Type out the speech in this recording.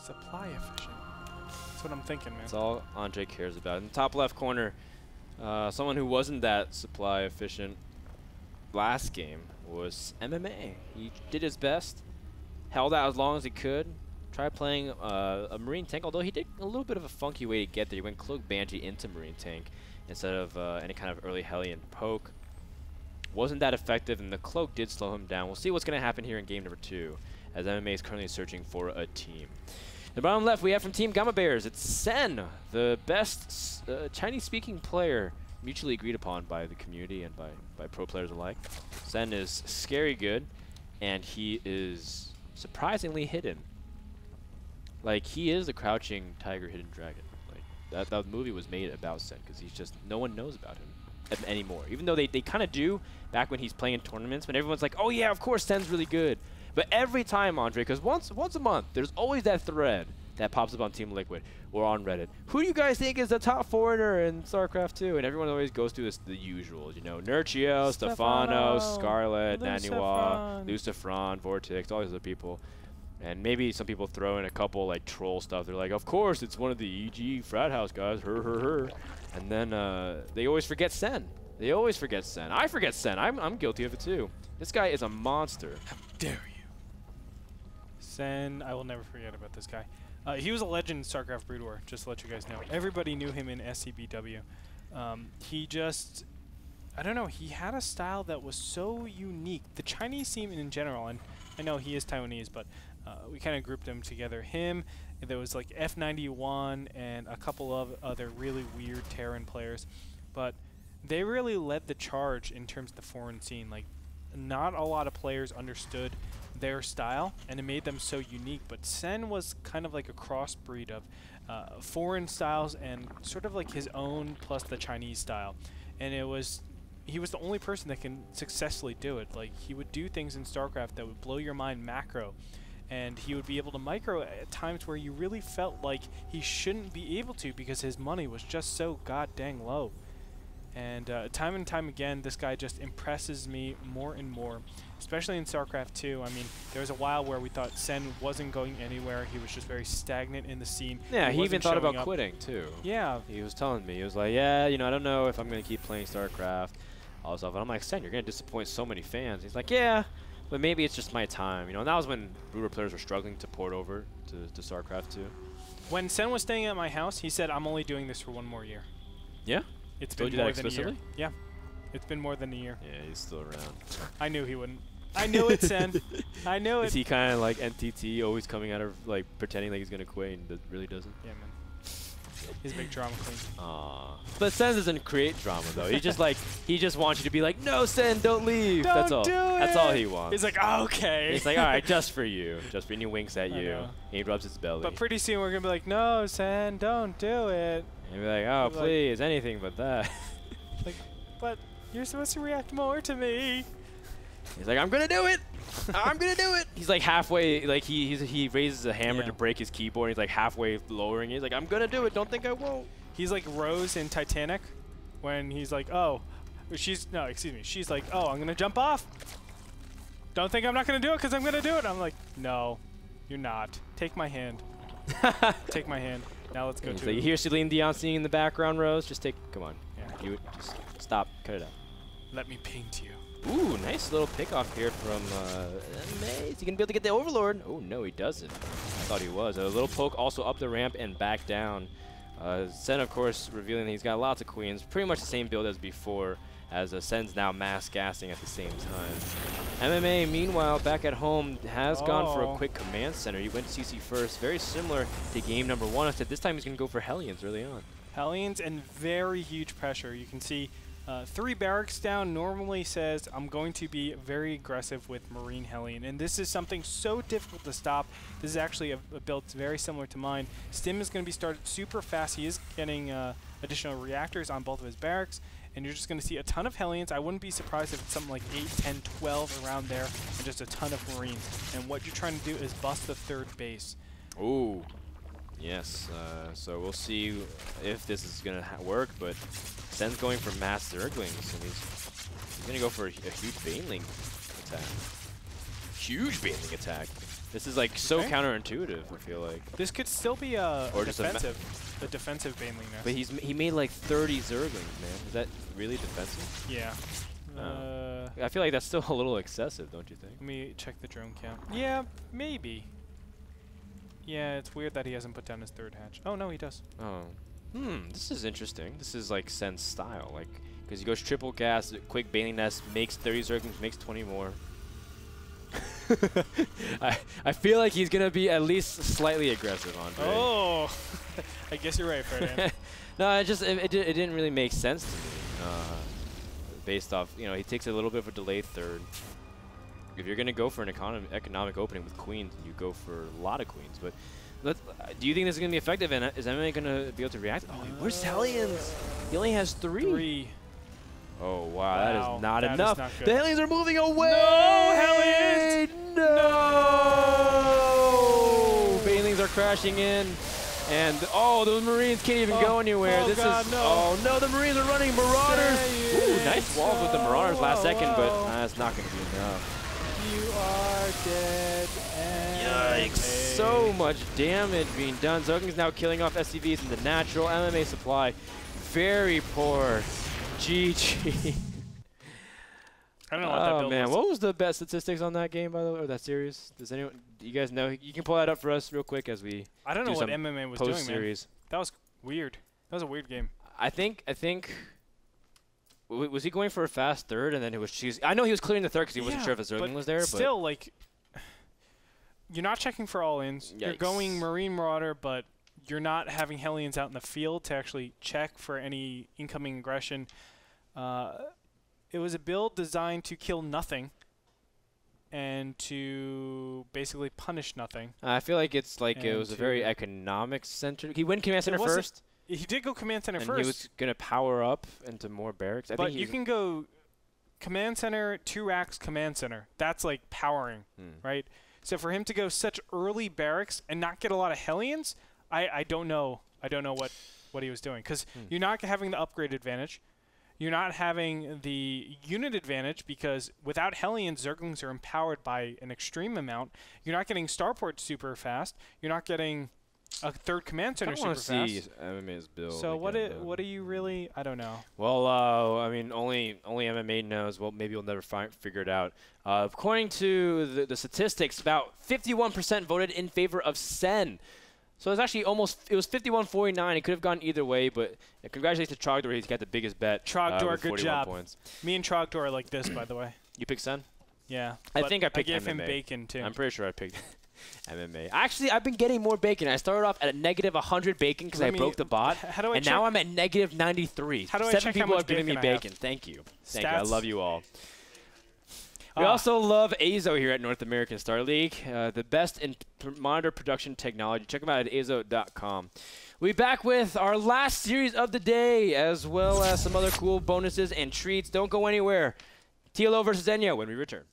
Supply efficient. That's what I'm thinking, man. That's all Andre cares about. In the top left corner, someone who wasn't that supply efficient last game was MMA. He did his best, held out as long as he could, tried playing a Marine tank, although he did a little bit of a funky way to get there. He went Cloak Banshee into Marine tank instead of any kind of early Hellion poke. Wasn't that effective, and the Cloak did slow him down. We'll see what's going to happen here in game number 2, as MMA is currently searching for a team. The bottom left, we have from Team Gamma Bears, it's Sen, the best Chinese-speaking player mutually agreed upon by the community and by pro players alike. Sen is scary good, and he is surprisingly hidden. Like, he is the crouching tiger, hidden dragon. Like, that movie was made about Sen, because he's just, no one knows about him anymore. Even though they kind of do back when he's playing in tournaments, when everyone's like, oh yeah, of course Sen's really good. But every time, Andre, because once a month, there's always that thread that pops up on Team Liquid or on Reddit. Who do you guys think is the top foreigner in StarCraft 2? And everyone always goes through this, the usuals, you know, Nurchio, Stefano, Scarlet, Naniwa, Lucifron, Vortex, all these other people. And maybe some people throw in a couple like troll stuff. They're like, of course, it's one of the EG frat house guys, her. And then they always forget Sen. They always forget Sen. I forget Sen. I'm guilty of it too. This guy is a monster. How dare you? Sen, I will never forget about this guy. He was a legend in StarCraft Brood War, just to let you guys know. Everybody knew him in SCBW. He just, I don't know, he had a style that was so unique. The Chinese scene in general, and I know he is Taiwanese, but we kind of grouped them together. Him, there was like F91 and a couple of other really weird Terran players. But they really led the charge in terms of the foreign scene. Like, not a lot of players understood their style, and it made them so unique. But Sen was kind of like a crossbreed of foreign styles and sort of like his own plus the Chinese style. And he was the only person that can successfully do it. Like, he would do things in StarCraft that would blow your mind macro, and he would be able to micro at times where you really felt like he shouldn't be able to because his money was just so god dang low. And time and time again, this guy just impresses me more and more, especially in StarCraft 2. I mean, there was a while where we thought Sen wasn't going anywhere. He was just very stagnant in the scene. Yeah, he even thought about quitting, too. Yeah. He was telling me, he was like, yeah, you know, I don't know if I'm going to keep playing StarCraft, all this stuff. And I'm like, Sen, you're going to disappoint so many fans. He's like, yeah, but maybe it's just my time. You know, and that was when Brood players were struggling to port over to StarCraft 2. When Sen was staying at my house, he said, I'm only doing this for one more year. Yeah? It's been more than a year. Yeah. It's been more than a year. Yeah, he's still around. I knew he wouldn't. I knew it, Sen. I knew it. Is he kind of like NTT, always coming out of, like, pretending like he's going to quit and really doesn't? Yeah, man. He's a big drama queen. Aww. But Sen doesn't create drama, though. He just, like, he just wants you to be like, no, Sen, don't leave. Don't do it. That's all he wants. He's like, oh, okay. He's like, all right, just for you. Just for you. And he winks at you. And he rubs his belly. But pretty soon we're going to be like, no, Sen, don't do it. And be like, oh, please, like, anything but that. Like, but you're supposed to react more to me. He's like, I'm gonna do it. I'm gonna do it. He's like halfway, like he raises a hammer to break his keyboard. He's like halfway lowering it. He's like, I'm gonna do it. Don't think I won't. He's like Rose in Titanic, when he's like, oh, she's like, oh, I'm gonna jump off. Don't think I'm not gonna do it because I'm gonna do it. I'm like, no, you're not. Take my hand. Take my hand. Now let's go to. You hear Celine Dion singing in the background, Rose? Just take. Come on. Yeah. Just stop. Cut it out. Let me paint you. Ooh, nice little pickoff here from MMA. Is he gonna be able to get the Overlord? Oh no, he doesn't. I thought he was. A little poke also up the ramp and back down. Sen, of course, revealing that he's got lots of queens. Pretty much the same build as before, as Sen's now mass gassing at the same time. MMA, meanwhile, back at home, has gone for a quick command center. He went CC first, very similar to game number 1. Except this time he's going to go for Hellions early on. Hellions and very huge pressure. You can see 3 barracks down normally says, I'm going to be very aggressive with Marine Hellion. And this is something so difficult to stop. This is actually a build very similar to mine. Stim is going to be started super fast. He is getting additional reactors on both of his barracks. And you're just going to see a ton of Hellions. I wouldn't be surprised if it's something like 8, 10, 12 around there, and just a ton of Marines. And what you're trying to do is bust the 3rd base. Ooh. Yes. So we'll see if this is going to work, but Sen's going for mass Zerglings, and he's going to go for a huge Baneling attack. Huge Baneling attack. This is like so counterintuitive, I feel like. This could still be a defensive baneling nest. But he made like 30 Zerglings, man. Is that really defensive? Yeah. I feel like that's still a little excessive, don't you think? Let me check the drone count. Yeah, maybe. Yeah, it's weird that he hasn't put down his 3rd hatch. Oh, no, he does. Oh. This is interesting. This is like Sen's style. Like, because he goes triple gas, quick baneling nest, makes 30 Zerglings, makes 20 more. I feel like he's going to be at least slightly aggressive, Andre. Oh! I guess you're right, Frodan. No, it didn't really make sense to me. Based off, you know, he takes a little bit of a delayed 3rd. If you're going to go for an economic opening with queens, you go for a lot of queens. But do you think this is going to be effective? And is MMA going to be able to react? Oh, where's Hellions? He only has 3. Oh, wow, that is not enough. The Hellions are moving away! No, Hellions! No! Banelings are crashing in. And, oh, those Marines can't even go anywhere. Oh, this God, is, no. Oh, no, the Marines are running Marauders. Ooh, nice walls with the Marauders last second, but that's not going to be enough. You are dead. Yikes. So much damage being done. Zergling's now killing off SCVs in the natural. MMA supply, very poor. GG. I don't know what that build was. What was the best statistics on that game, by the way, or that series? Does anyone, do you guys know? You can pull that up for us real quick as we I don't know what MMA was doing, man. That was weird. That was a weird game. I think was he going for a fast 3rd and then it was choosing? I know he was clearing the 3rd because he wasn't sure if a Zergling was there. Still, like, you're not checking for all-ins. You're going Marine Marauder, but you're not having Hellions out in the field to actually check for any incoming aggression. It was a build designed to kill nothing and to basically punish nothing. I feel like it's like it was a very economic-centered. He went command center first. He did go command center first. And he was going to power up into more barracks. But you can go command center, 2 racks, command center. That's like powering, right? So for him to go such early barracks and not get a lot of Hellions, I don't know. I don't know what he was doing. Because you're not having the upgrade advantage. You're not having the unit advantage because without Hellions, Zerglings are empowered by an extreme amount. You're not getting starport super fast. You're not getting a 3rd command center super fast. I want to see MMA's build. So what do you really? I don't know. Well, I mean, only MMA knows. Well, maybe we'll never figure it out. According to the statistics, about 51% voted in favor of Sen. So it's actually it was 51-49. It could have gone either way, but congratulations to Trogdor. He's got the biggest bet. Trogdor, good job. Points. Me and Trogdor are like this, by the way. You picked Sen? Yeah. I think I picked MMA. I gave MMA. him bacon, too. I'm pretty sure I picked MMA. Actually, I've been getting more bacon. I started off at a -100 bacon because I broke the bot, and now I'm at -93. How do I 7 check people how are much giving me bacon. Have? Thank you. Thank you. I love you all. We Ah. also love Azo here at North American Star League, the best in monitor production technology. Check them out at azo.com. We'll be back with our last series of the day, as well as some other cool bonuses and treats. Don't go anywhere. TLO versus Enya when we return.